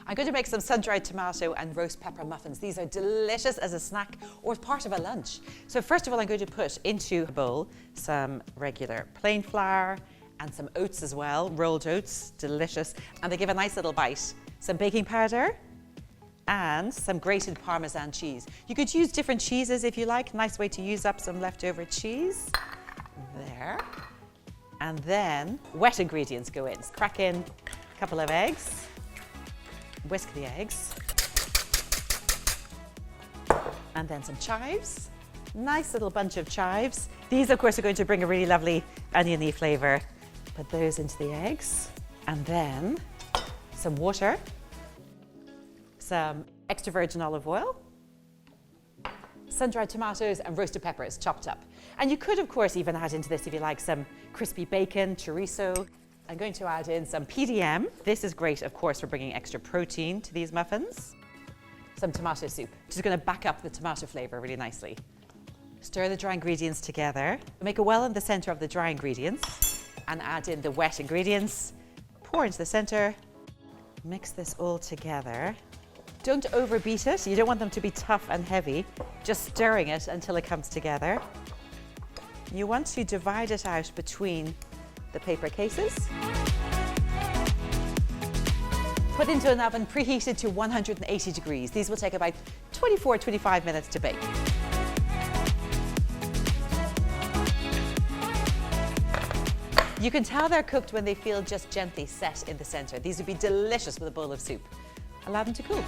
I'm going to make some sun-dried tomato and roast pepper muffins. These are delicious as a snack or as part of a lunch. So first of all, I'm going to put into a bowl some regular plain flour and some oats as well, rolled oats, delicious. And they give a nice little bite. Some baking powder and some grated Parmesan cheese. You could use different cheeses if you like. Nice way to use up some leftover cheese. There. And then wet ingredients go in. Crack in a couple of eggs. Whisk the eggs. And then some chives. Nice little bunch of chives. These, of course, are going to bring a really lovely oniony flavor. Put those into the eggs. And then some water. Some extra virgin olive oil. Sun-dried tomatoes and roasted peppers chopped up. And you could, of course, even add into this, if you like, some crispy bacon, chorizo. I'm going to add in some PDM. This is great, of course, for bringing extra protein to these muffins. Some tomato soup, which is going to back up the tomato flavor really nicely. Stir the dry ingredients together. Make a well in the center of the dry ingredients and add in the wet ingredients. Pour into the center. Mix this all together. Don't overbeat it. You don't want them to be tough and heavy. Just stirring it until it comes together. You want to divide it out between the paper cases. Put into an oven preheated to 180 degrees. These will take about 24-25 minutes to bake. You can tell they're cooked when they feel just gently set in the center. These would be delicious with a bowl of soup. Allow them to cool.